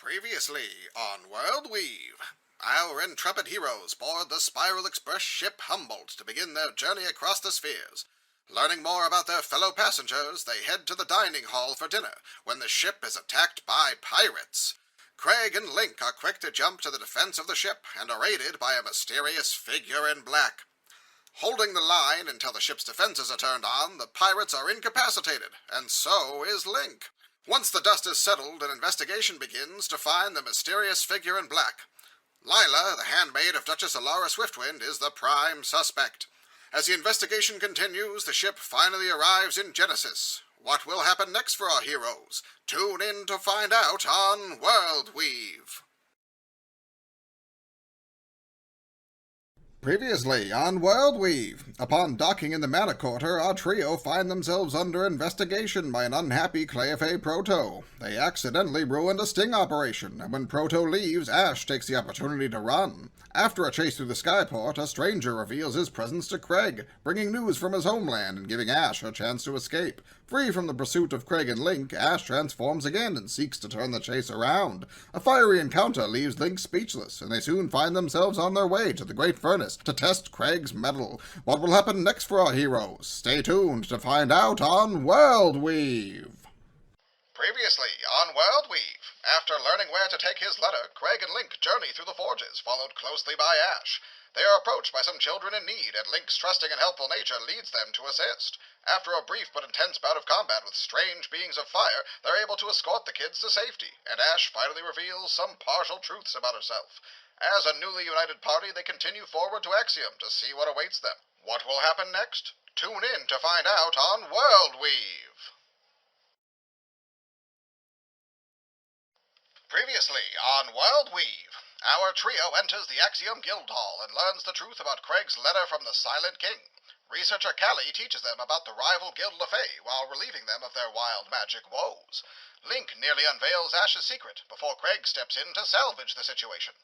Previously on WorldWeave, our intrepid heroes board the Spiral Express ship Humboldt to begin their journey across the spheres. Learning more about their fellow passengers, they head to the dining hall for dinner when the ship is attacked by pirates. Craig and Link are quick to jump to the defense of the ship and are aided by a mysterious figure in black. Holding the line until the ship's defenses are turned on, the pirates are incapacitated, and so is Link. Once the dust is settled, an investigation begins to find the mysterious figure in black. Lila, the handmaid of Duchess Alara Swiftwind, is the prime suspect. As the investigation continues, the ship finally arrives in Genesis. What will happen next for our heroes? Tune in to find out on WorldWeave. Previously on WorldWeave, upon docking in the Mana Quarter, our trio find themselves under investigation by an unhappy Cleofe Proto. They accidentally ruined a sting operation, and when Proto leaves, Ash takes the opportunity to run. After a chase through the skyport, a stranger reveals his presence to Craig, bringing news from his homeland and giving Ash a chance to escape. Free from the pursuit of Craig and Link, Ash transforms again and seeks to turn the chase around. A fiery encounter leaves Link speechless, and they soon find themselves on their way to the Great Furnace to test Craig's mettle. What will happen next for our heroes? Stay tuned to find out on WorldWeave. Previously on WorldWeave, after learning where to take his letter, Craig and Link journey through the forges, followed closely by Ash. They are approached by some children in need, and Link's trusting and helpful nature leads them to assist. After a brief but intense bout of combat with strange beings of fire, they're able to escort the kids to safety, and Ash finally reveals some partial truths about herself. As a newly united party, they continue forward to Axiom to see what awaits them. What will happen next? Tune in to find out on WorldWeave. Previously on WorldWeave, our trio enters the Axiom Guild Hall and learns the truth about Craig's letter from the Silent King. Researcher Callie teaches them about the rival Guild LaFay while relieving them of their wild magic woes. Link nearly unveils Ash's secret before Craig steps in to salvage the situation.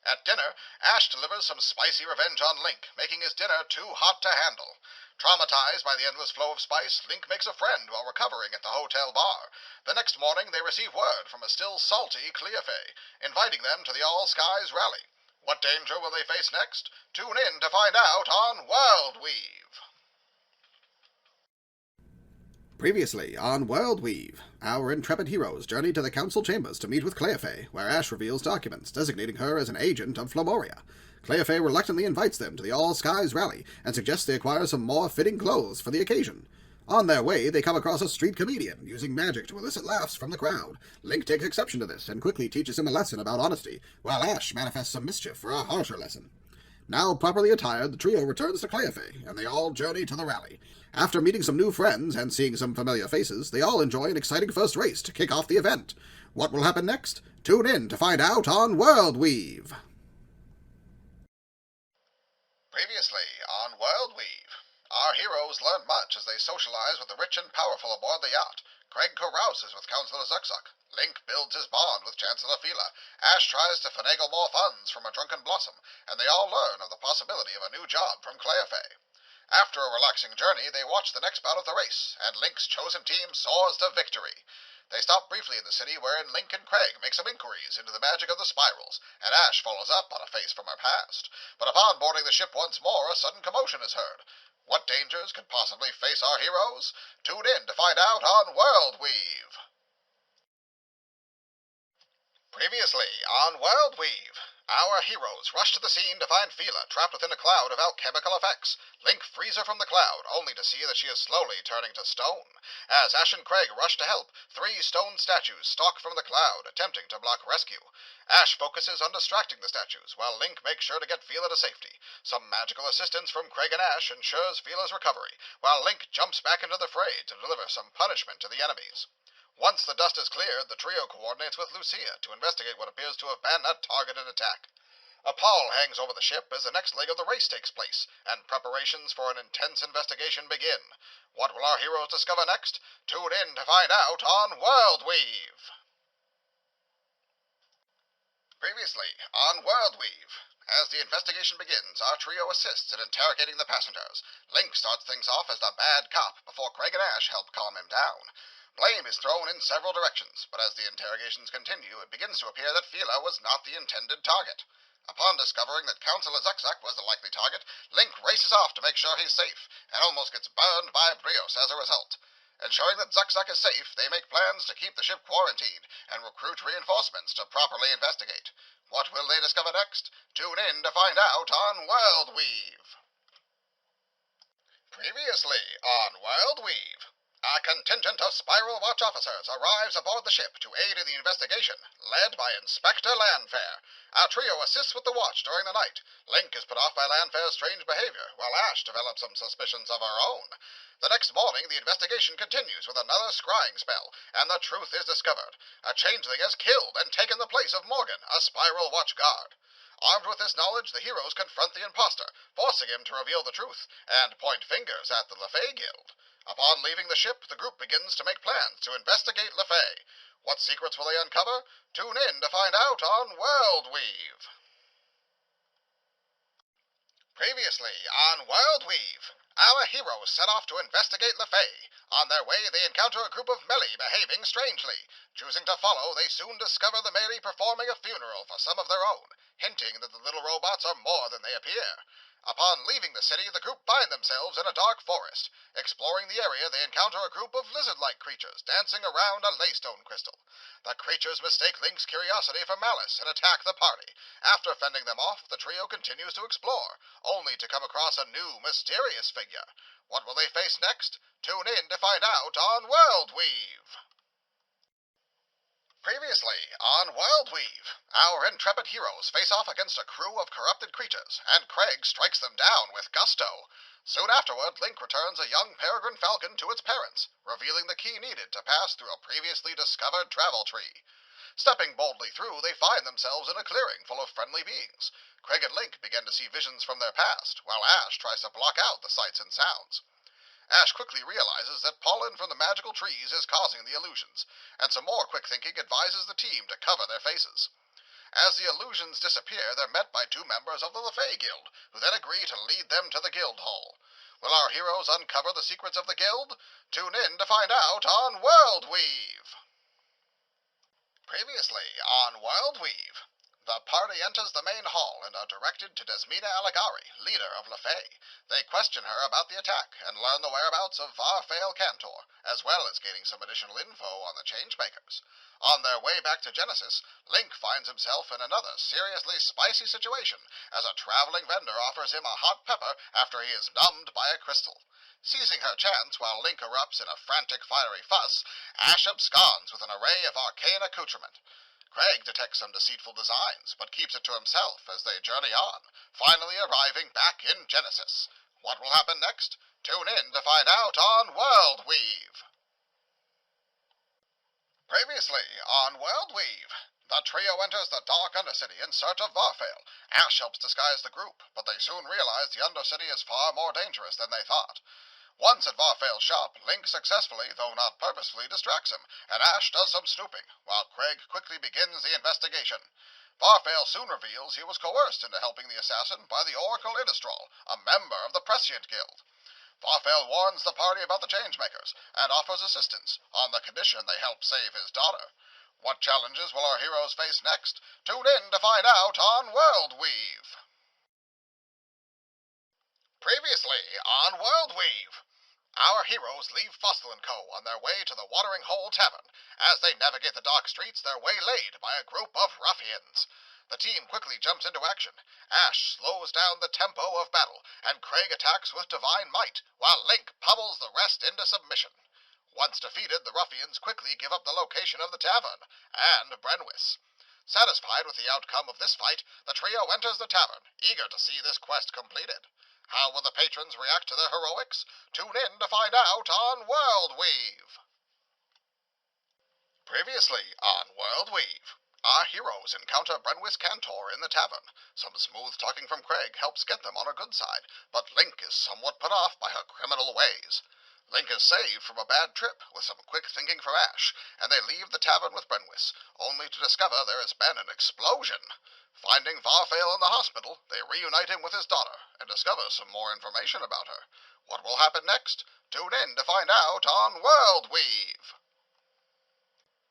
At dinner, Ash delivers some spicy revenge on Link, making his dinner too hot to handle. Traumatized by the endless flow of spice, Link makes a friend while recovering at the hotel bar. The next morning, they receive word from a still salty Cleofe, inviting them to the All Skies rally. What danger will they face next? Tune in to find out on WorldWeave. Previously on WorldWeave, our intrepid heroes journey to the council chambers to meet with Cleofe, where Ash reveals documents designating her as an agent of Flamoria. Cleofe reluctantly invites them to the All Skies rally and suggests they acquire some more fitting clothes for the occasion. On their way, they come across a street comedian using magic to elicit laughs from the crowd. Link takes exception to this and quickly teaches him a lesson about honesty, while Ash manifests some mischief for a harsher lesson. Now properly attired, the trio returns to Cleofe, and they all journey to the rally. After meeting some new friends and seeing some familiar faces, they all enjoy an exciting first race to kick off the event. What will happen next? Tune in to find out on WorldWeave. Previously on WorldWeave, our heroes learn much as they socialize with the rich and powerful aboard the yacht. Craig carouses with Counselor Zuckzuck. Link builds his bond with Chancellor Fila. Ash tries to finagle more funds from a drunken Blossom, and they all learn of the possibility of a new job from Cleofe. After a relaxing journey, they watch the next bout of the race, and Link's chosen team soars to victory. They stop briefly in the city, wherein Link and Craig make some inquiries into the magic of the spirals, and Ash follows up on a face from her past. But upon boarding the ship once more, a sudden commotion is heard. What dangers could possibly face our heroes? Tune in to find out on WorldWeave. Previously on WorldWeave, our heroes rush to the scene to find Fila trapped within a cloud of alchemical effects. Link frees her from the cloud, only to see that she is slowly turning to stone. As Ash and Craig rush to help, 3 stone statues stalk from the cloud, attempting to block rescue. Ash focuses on distracting the statues, while Link makes sure to get Fila to safety. Some magical assistance from Craig and Ash ensures Fila's recovery, while Link jumps back into the fray to deliver some punishment to the enemies. Once the dust is cleared, the trio coordinates with Lucia to investigate what appears to have been a targeted attack. A pall hangs over the ship as the next leg of the race takes place, and preparations for an intense investigation begin. What will our heroes discover next? Tune in to find out on WorldWeave. Previously on WorldWeave, as the investigation begins, our trio assists in interrogating the passengers. Link starts things off as the bad cop before Craig and Ash help calm him down. Blame is thrown in several directions, but as the interrogations continue, it begins to appear that Fila was not the intended target. Upon discovering that Councillor Zuckzuck was the likely target, Link races off to make sure he's safe, and almost gets burned by Brios as a result. Ensuring that Zuckzuck is safe, they make plans to keep the ship quarantined and recruit reinforcements to properly investigate. What will they discover next? Tune in to find out on WorldWeave. Previously on WorldWeave. A contingent of Spiral Watch officers arrives aboard the ship to aid in the investigation, led by Inspector Landfair. Our trio assists with the watch during the night. Link is put off by Landfair's strange behavior, while Ash develops some suspicions of her own. The next morning, the investigation continues with another scrying spell, and the truth is discovered. A changeling has killed and taken the place of Morgan, a Spiral Watch guard. Armed with this knowledge, the heroes confront the imposter, forcing him to reveal the truth, and point fingers at the LeFay Guild. Upon leaving the ship, the group begins to make plans to investigate LeFay. What secrets will they uncover? Tune in to find out on WorldWeave. Previously on WorldWeave, our heroes set off to investigate LeFay. On their way, they encounter a group of melee behaving strangely. Choosing to follow, they soon discover the melee performing a funeral for some of their own, hinting that the little robots are more than they appear. Upon leaving the city, the group find themselves in a dark forest. Exploring the area, they encounter a group of lizard-like creatures dancing around a laystone crystal. The creatures mistake Link's curiosity for malice and attack the party. After fending them off, the trio continues to explore, only to come across a new, mysterious figure. What will they face next? Tune in to find out on WorldWeave. Previously on WorldWeave, our intrepid heroes face off against a crew of corrupted creatures, and Craig strikes them down with gusto. Soon afterward, Link returns a young peregrine falcon to its parents, revealing the key needed to pass through a previously discovered travel tree. Stepping boldly through, they find themselves in a clearing full of friendly beings. Craig and Link begin to see visions from their past, while Ash tries to block out the sights and sounds. Ash quickly realizes that pollen from the magical trees is causing the illusions, and some more quick thinking advises the team to cover their faces. As the illusions disappear, they're met by two members of the LeFay Guild, who then agree to lead them to the guild hall. Will our heroes uncover the secrets of the guild? Tune in to find out on WorldWeave. Previously on WorldWeave. The party enters the main hall and are directed to Desmina Aligari, leader of LeFay. They question her about the attack and learn the whereabouts of Varfail Cantor, as well as gaining some additional info on the Changemakers. On their way back to Genesis, Link finds himself in another seriously spicy situation, as a traveling vendor offers him a hot pepper after he is numbed by a crystal. Seizing her chance while Link erupts in a frantic fiery fuss, Ash absconds with an array of arcane accoutrement. Craig detects some deceitful designs, but keeps it to himself as they journey on, finally arriving back in Genesis. What will happen next? Tune in to find out on WorldWeave. Previously on WorldWeave, the trio enters the dark Undercity in search of Varfail. Ash helps disguise the group, but they soon realize the Undercity is far more dangerous than they thought. Once at Varfail's shop, Link successfully, though not purposefully, distracts him, and Ash does some snooping, while Craig quickly begins the investigation. Varfail soon reveals he was coerced into helping the assassin by the Oracle Innistrol, a member of the Prescient Guild. Varfail warns the party about the Changemakers, and offers assistance, on the condition they help save his daughter. What challenges will our heroes face next? Tune in to find out on WorldWeave. Previously on WorldWeave. Our heroes leave Fossil & Co. on their way to the Watering Hole Tavern. As they navigate the dark streets, they're waylaid by a group of ruffians. The team quickly jumps into action. Ash slows down the tempo of battle, and Craig attacks with divine might, while Link pummels the rest into submission. Once defeated, the ruffians quickly give up the location of the tavern, and Brenwis. Satisfied with the outcome of this fight, the trio enters the tavern, eager to see this quest completed. How will the patrons react to their heroics? Tune in to find out on WorldWeave. Previously on WorldWeave, our heroes encounter Brenwis Cantor in the tavern. Some smooth-talking from Craig helps get them on her good side, but Link is somewhat put off by her criminal ways. Link is saved from a bad trip with some quick thinking from Ash, and they leave the tavern with Brenwis, only to discover there has been an explosion. Finding Varfail in the hospital, they reunite him with his daughter and discover some more information about her. What will happen next? Tune in to find out on WorldWeave.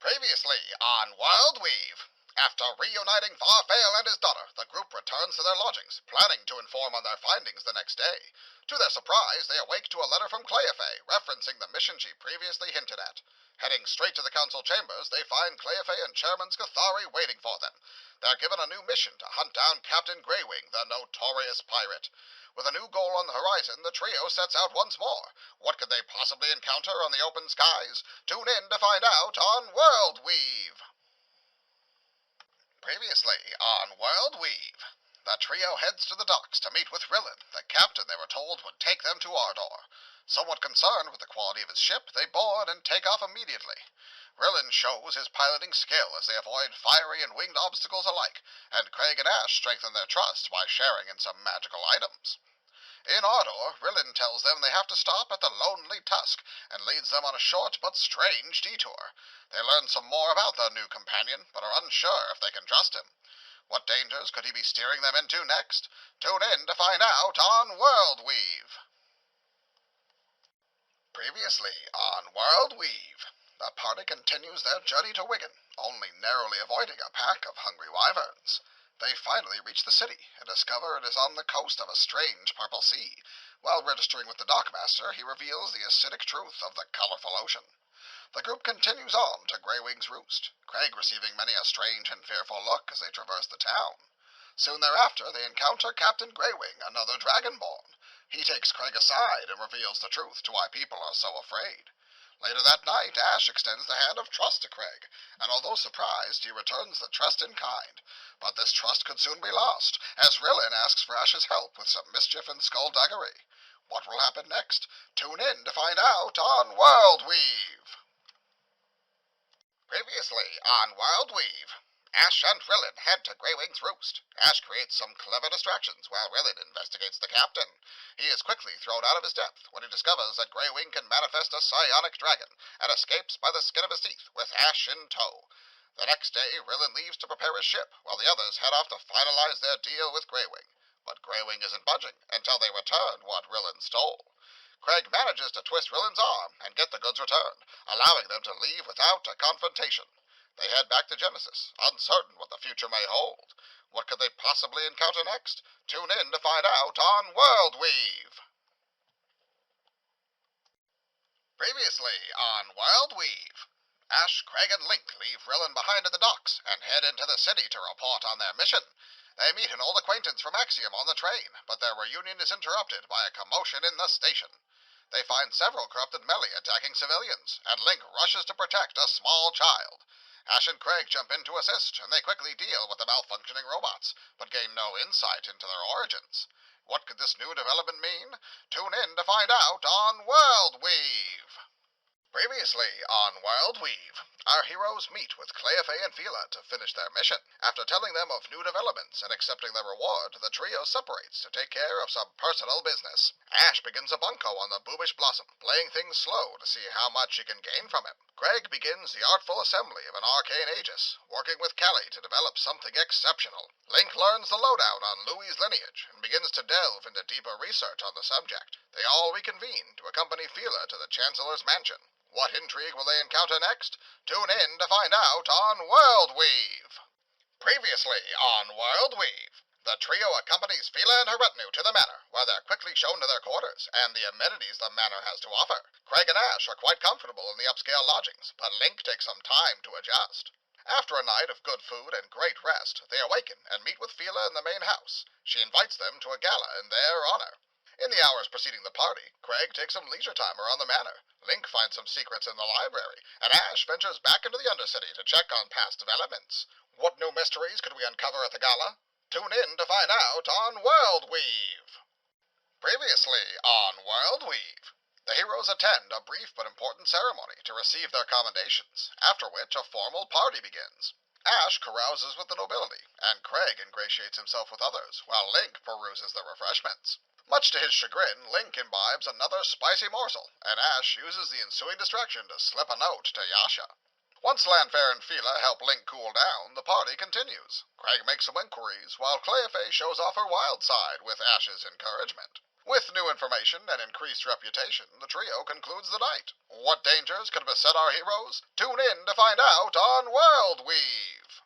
Previously on WorldWeave. After reuniting Farfail and his daughter, the group returns to their lodgings, planning to inform on their findings the next day. To their surprise, they awake to a letter from Cleofe, referencing the mission she previously hinted at. Heading straight to the council chambers, they find Cleofe and Chairman Scathari waiting for them. They're given a new mission to hunt down Captain Greywing, the notorious pirate. With a new goal on the horizon, the trio sets out once more. What could they possibly encounter on the open skies? Tune in to find out on WorldWeave. Previously on WorldWeave. The trio heads to the docks to meet with Rillin, the captain they were told would take them to Ardor. Somewhat concerned with the quality of his ship, they board and take off immediately. Rillin shows his piloting skill as they avoid fiery and winged obstacles alike, and Craig and Ash strengthen their trust by sharing in some magical items. In Ardor, Rillin tells them they have to stop at the Lonely Tusk, and leads them on a short but strange detour. They learn some more about their new companion, but are unsure if they can trust him. What dangers could he be steering them into next? Tune in to find out on WorldWeave. Previously on WorldWeave. The party continues their journey to Wigan, only narrowly avoiding a pack of hungry wyverns. They finally reach the city and discover it is on the coast of a strange purple sea. While registering with the dockmaster, he reveals the acidic truth of the colorful ocean. The group continues on to Greywing's roost, Craig receiving many a strange and fearful look as they traverse the town. Soon thereafter, they encounter Captain Greywing, another dragonborn. He takes Craig aside and reveals the truth to why people are so afraid. Later that night, Ash extends the hand of trust to Craig, and although surprised, he returns the trust in kind. But this trust could soon be lost, as Rillin asks for Ash's help with some mischief and skullduggery. What will happen next? Tune in to find out on WorldWeave. Previously on WorldWeave. Ash and Rillin head to Greywing's roost. Ash creates some clever distractions while Rillin investigates the captain. He is quickly thrown out of his depth when he discovers that Greywing can manifest a psionic dragon and escapes by the skin of his teeth with Ash in tow. The next day, Rillin leaves to prepare his ship while the others head off to finalize their deal with Greywing. But Greywing isn't budging until they return what Rillin stole. Craig manages to twist Rillin's arm and get the goods returned, allowing them to leave without a confrontation. They head back to Genesis, uncertain what the future may hold. What could they possibly encounter next? Tune in to find out on WorldWeave. Previously on WorldWeave. Ash, Craig, and Link leave Rillin behind at the docks and head into the city to report on their mission. They meet an old acquaintance from Axiom on the train, but their reunion is interrupted by a commotion in the station. They find several corrupted melee attacking civilians, and Link rushes to protect a small child. Ash and Craig jump in to assist, and they quickly deal with the malfunctioning robots, but gain no insight into their origins. What could this new development mean? Tune in to find out on WorldWeave. Previously on WorldWeave, our heroes meet with Cleofe and Fila to finish their mission. After telling them of new developments and accepting their reward, the trio separates to take care of some personal business. Ash begins a bunco on the Boobish Blossom, playing things slow to see how much he can gain from him. Craig begins the artful assembly of an arcane Aegis, working with Callie to develop something exceptional. Link learns the lowdown on Louis' lineage and begins to delve into deeper research on the subject. They all reconvene to accompany Fila to the Chancellor's mansion. What intrigue will they encounter next? Tune in to find out on WorldWeave. Previously on WorldWeave. The trio accompanies Fila and her retinue to the manor, where they're quickly shown to their quarters and the amenities the manor has to offer. Craig and Ash are quite comfortable in the upscale lodgings, but Link takes some time to adjust. After a night of good food and great rest, they awaken and meet with Fila in the main house. She invites them to a gala in their honor. In the hours preceding the party, Craig takes some leisure time around the manor. Link finds some secrets in the library, and Ash ventures back into the Undercity to check on past developments. What new mysteries could we uncover at the gala? Tune in to find out on WorldWeave. Previously on WorldWeave. The heroes attend a brief but important ceremony to receive their commendations, after which a formal party begins. Ash carouses with the nobility, and Craig ingratiates himself with others, while Link peruses the refreshments. Much to his chagrin, Link imbibes another spicy morsel, and Ash uses the ensuing distraction to slip a note to Yasha. Once Lanfair and Fila help Link cool down, the party continues. Craig makes some inquiries, while Cleofe shows off her wild side with Ash's encouragement. With new information and increased reputation, the trio concludes the night. What dangers could beset our heroes? Tune in to find out on WorldWeave!